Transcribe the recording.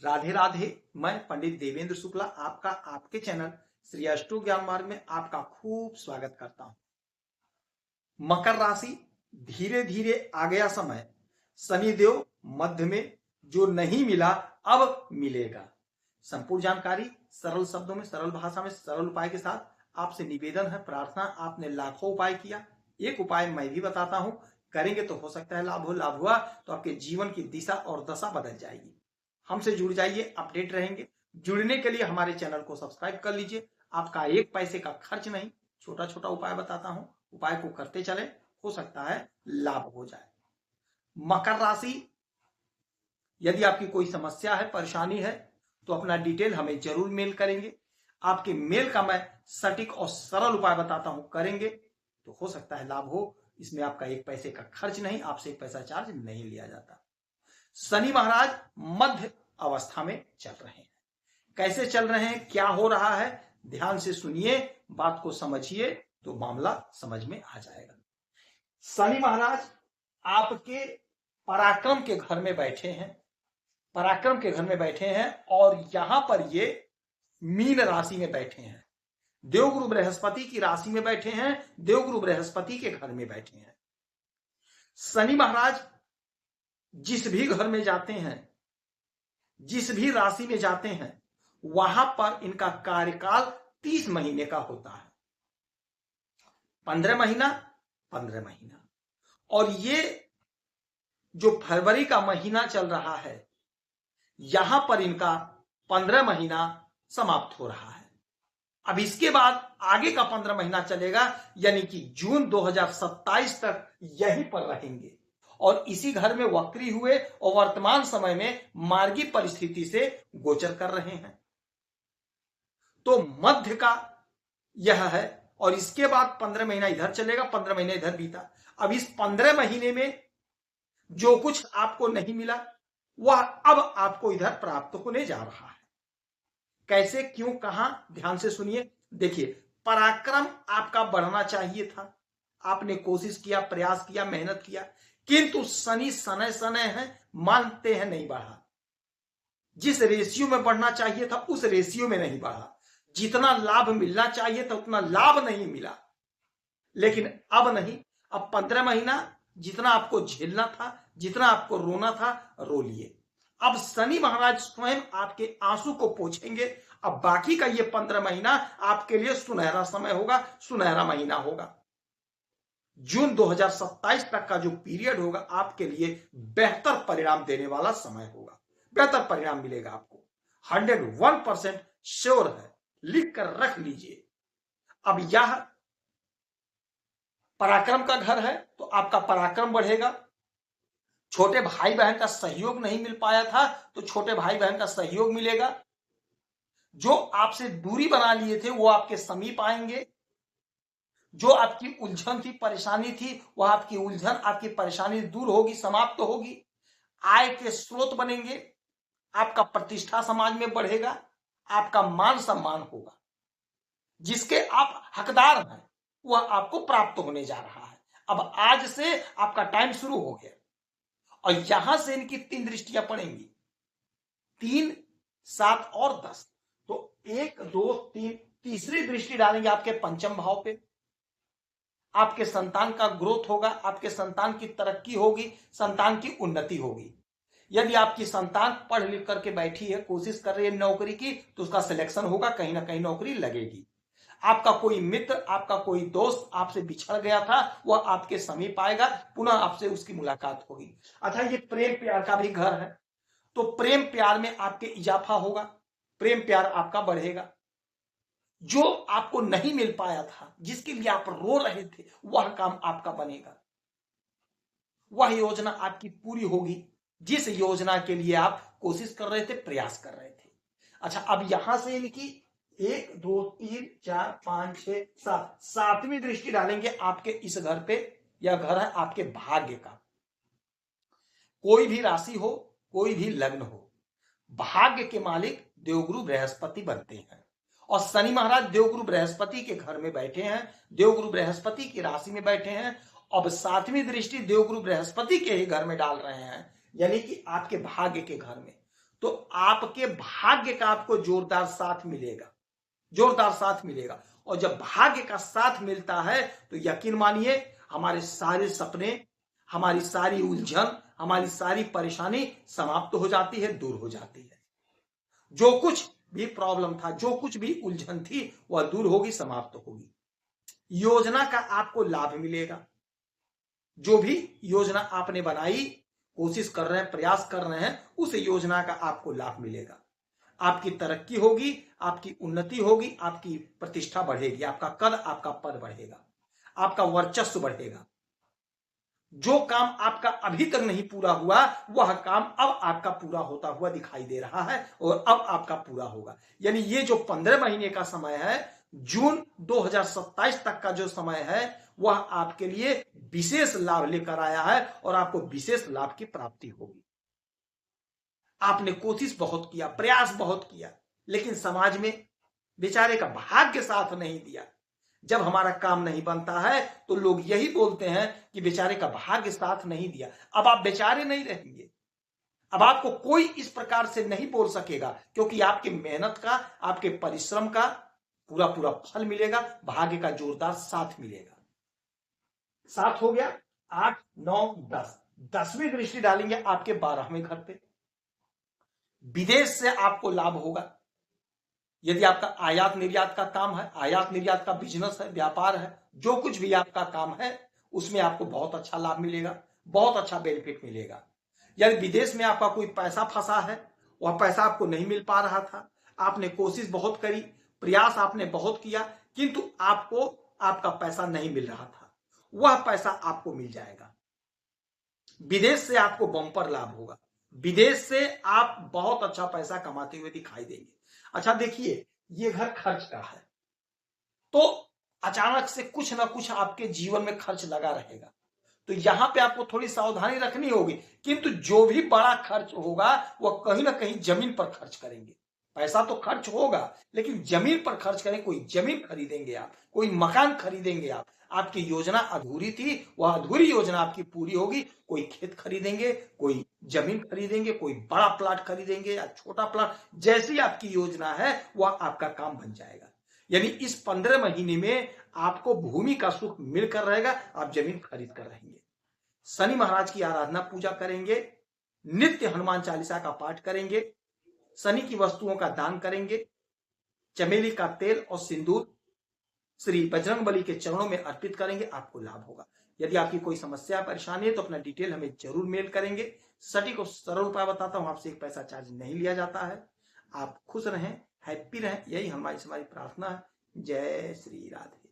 राधे राधे। मैं पंडित देवेंद्र शुक्ला आपका आपके चैनल श्री अष्टो ज्ञान मार्ग में आपका खूब स्वागत करता हूं। मकर राशि, धीरे धीरे आ गया समय। शनिदेव मध्य में, जो नहीं मिला अब मिलेगा। संपूर्ण जानकारी सरल शब्दों में, सरल भाषा में, सरल उपाय के साथ आपसे निवेदन है, प्रार्थना। आपने लाखों उपाय किया, एक उपाय मैं भी बताता हूं, करेंगे तो हो सकता है लाभ हो। लाभ हुआ तो आपके जीवन की दिशा और दशा बदल जाएगी। हमसे जुड़ जाइए, अपडेट रहेंगे। जुड़ने के लिए हमारे चैनल को सब्सक्राइब कर लीजिए। आपका एक पैसे का खर्च नहीं, छोटा छोटा उपाय बताता हूं, उपाय को करते चले, हो सकता है लाभ हो जाए। मकर राशि, यदि आपकी कोई समस्या है, परेशानी है, तो अपना डिटेल हमें जरूर मेल करेंगे। आपके मेल का मैं सटीक और सरल उपाय बताता हूं, करेंगे तो हो सकता है लाभ हो। इसमें आपका एक पैसे का खर्च नहीं, आपसे एक पैसा चार्ज नहीं लिया जाता। शनि महाराज मध्य अवस्था में चल रहे हैं। कैसे चल रहे हैं, क्या हो रहा है, ध्यान से सुनिए, बात को समझिए तो मामला समझ में आ जाएगा। शनि महाराज आपके पराक्रम के घर में बैठे हैं, पराक्रम के घर में बैठे हैं और यहां पर ये मीन राशि में बैठे हैं। देवगुरु बृहस्पति की राशि में बैठे हैं, देवगुरु बृहस्पति के घर में बैठे हैं। शनि महाराज जिस भी घर में जाते हैं, जिस भी राशि में जाते हैं, वहां पर इनका कार्यकाल 30 महीने का होता है। 15 महीना 15 महीना। और ये जो फरवरी का महीना चल रहा है, यहां पर इनका 15 महीना समाप्त हो रहा है। अब इसके बाद आगे का 15 महीना चलेगा, यानी कि जून 2027 तक यहीं पर रहेंगे और इसी घर में वक्री हुए और वर्तमान समय में मार्गी परिस्थिति से गोचर कर रहे हैं। तो मध्य का यह है और इसके बाद 15 महीना इधर चलेगा, 15 महीने इधर बीता। अब इस 15 महीने में जो कुछ आपको नहीं मिला, वह अब आपको इधर प्राप्त होने जा रहा है। कैसे, क्यों, कहां, ध्यान से सुनिए। देखिए, पराक्रम आपका बढ़ना चाहिए था, आपने कोशिश किया, प्रयास किया, मेहनत किया, किंतु शनि सने सने हैं, मानते हैं नहीं बढ़ा। जिस रेशियो में बढ़ना चाहिए था उस रेशियो में नहीं बढ़ा। जितना लाभ मिलना चाहिए था उतना लाभ नहीं मिला। लेकिन अब नहीं, अब 15 महीना जितना आपको झेलना था, जितना आपको रोना था, रो लिए। अब शनि महाराज स्वयं आपके आंसू को पोंछेंगे। अब बाकी का ये 15 महीना आपके लिए सुनहरा समय होगा, सुनहरा महीना होगा। जून 2027 तक का जो पीरियड होगा आपके लिए बेहतर परिणाम देने वाला समय होगा, बेहतर परिणाम मिलेगा आपको, 101% श्योर है, लिख कर रख लीजिए। अब यह पराक्रम का घर है तो आपका पराक्रम बढ़ेगा। छोटे भाई बहन का सहयोग नहीं मिल पाया था तो छोटे भाई बहन का सहयोग मिलेगा। जो आपसे दूरी बना लिए थे वो आपके समीप आएंगे। जो आपकी उलझन थी, परेशानी थी, वह आपकी उलझन, आपकी परेशानी दूर होगी, समाप्त होगी। आय के स्रोत बनेंगे, आपका प्रतिष्ठा समाज में बढ़ेगा, आपका मान सम्मान होगा। जिसके आप हकदार हैं वह आपको प्राप्त होने जा रहा है। अब आज से आपका टाइम शुरू हो गया और यहां से इनकी 3 दृष्टियां पड़ेंगी, 3, 7 और 10। तो 1, 2, 3, तीसरी दृष्टि डालेंगे आपके पंचम भाव पे। आपके संतान का ग्रोथ होगा, आपके संतान की तरक्की होगी, संतान की उन्नति होगी। यदि आपकी संतान पढ़ लिख करके बैठी है, कोशिश कर रही है नौकरी की, तो उसका सिलेक्शन होगा, कहीं ना कहीं नौकरी लगेगी। आपका कोई मित्र, आपका कोई दोस्त आपसे बिछड़ गया था, वह आपके समीप आएगा, पुनः आपसे उसकी मुलाकात होगी। अच्छा, ये प्रेम प्यार का भी घर है, तो प्रेम प्यार में आपके इजाफा होगा, प्रेम प्यार आपका बढ़ेगा। जो आपको नहीं मिल पाया था, जिसके लिए आप रो रहे थे, वह काम आपका बनेगा, वह योजना आपकी पूरी होगी जिस योजना के लिए आप कोशिश कर रहे थे, प्रयास कर रहे थे। अच्छा, अब यहां से इनकी 1, 2, 3, 4, 5, 6, 7, 7वीं दृष्टि डालेंगे आपके इस घर पे। यह घर है आपके भाग्य का। कोई भी राशि हो, कोई भी लग्न हो, भाग्य के मालिक देवगुरु बृहस्पति बनते हैं और शनि महाराज देवगुरु बृहस्पति के घर में बैठे हैं, देवगुरु बृहस्पति की राशि में बैठे हैं। अब 7वीं दृष्टि देवगुरु बृहस्पति के ही घर में डाल रहे हैं, यानी कि आपके भाग्य के घर में। तो आपके भाग्य का आपको जोरदार साथ मिलेगा, जोरदार साथ मिलेगा। और जब भाग्य का साथ मिलता है तो यकीन मानिए हमारे सारे सपने, हमारी सारी उलझन, हमारी सारी परेशानी समाप्त हो जाती है, दूर हो जाती है। जो कुछ भी प्रॉब्लम था, जो कुछ भी उलझन थी, वह दूर होगी, समाप्त होगी। योजना का आपको लाभ मिलेगा। जो भी योजना आपने बनाई, कोशिश कर रहे हैं, प्रयास कर रहे हैं, उस योजना का आपको लाभ मिलेगा। आपकी तरक्की होगी, आपकी उन्नति होगी, आपकी प्रतिष्ठा बढ़ेगी, आपका कद, आपका पद बढ़ेगा, आपका वर्चस्व बढ़ेगा। जो काम आपका अभी तक नहीं पूरा हुआ, वह काम अब आपका पूरा होता हुआ दिखाई दे रहा है और अब आपका पूरा होगा। यानी ये जो 15 महीने का समय है, जून 2027 तक का जो समय है, वह आपके लिए विशेष लाभ लेकर आया है और आपको विशेष लाभ की प्राप्ति होगी। आपने कोशिश बहुत किया, प्रयास बहुत किया, लेकिन समाज में बेचारे का भाग्य साथ नहीं दिया। जब हमारा काम नहीं बनता है तो लोग यही बोलते हैं कि बेचारे का भाग्य साथ नहीं दिया। अब आप बेचारे नहीं रहेंगे, अब आपको कोई इस प्रकार से नहीं बोल सकेगा, क्योंकि आपकी मेहनत का, आपके परिश्रम का पूरा पूरा फल मिलेगा, भाग्य का जोरदार साथ मिलेगा। साथ हो गया 8, 9, 10, 10वीं दृष्टि डालेंगे आपके 12वें घर पे। विदेश से आपको लाभ होगा। यदि आपका आयात निर्यात का काम है, आयात निर्यात का बिजनेस है, व्यापार है, जो कुछ भी आपका काम है, उसमें आपको बहुत अच्छा लाभ मिलेगा, बहुत अच्छा बेनिफिट मिलेगा। यदि विदेश में आपका कोई पैसा फंसा है, वह पैसा आपको नहीं मिल पा रहा था, आपने कोशिश बहुत करी, प्रयास आपने बहुत किया, किंतु आपको आपका पैसा नहीं मिल रहा था, वह पैसा आपको मिल जाएगा। विदेश से आपको बम्पर लाभ होगा, विदेश से आप बहुत अच्छा पैसा कमाते हुए दिखाई देंगे। अच्छा देखिए, ये घर खर्च का है, तो अचानक से कुछ ना कुछ आपके जीवन में खर्च लगा रहेगा, तो यहां पे आपको थोड़ी सावधानी रखनी होगी। किंतु जो भी बड़ा खर्च होगा वह कहीं ना कहीं जमीन पर खर्च करेंगे। पैसा तो खर्च होगा, लेकिन जमीन पर खर्च करें। कोई जमीन खरीदेंगे आप, कोई मकान खरीदेंगे आप। आपकी योजना अधूरी थी, वह अधूरी योजना आपकी पूरी होगी। कोई खेत खरीदेंगे, कोई जमीन खरीदेंगे, कोई बड़ा प्लाट खरीदेंगे या छोटा प्लाट, जैसी आपकी योजना है वह आपका काम बन जाएगा। यानी इस 15 महीने में आपको भूमि का सुख मिलकर रहेगा, आप जमीन खरीद कर रहेंगे। शनि महाराज की आराधना पूजा करेंगे, नित्य हनुमान चालीसा का पाठ करेंगे, शनि की वस्तुओं का दान करेंगे, चमेली का तेल और सिंदूर श्री बजरंगबली के चरणों में अर्पित करेंगे, आपको लाभ होगा। यदि आपकी कोई समस्या परेशानी है तो अपना डिटेल हमें जरूर मेल करेंगे। सटीक और सरल उपाय बताता हूं, आपसे एक पैसा चार्ज नहीं लिया जाता है। आप खुश रहें, हैप्पी रहें, यही हमारी प्रार्थना है। जय श्री राधे।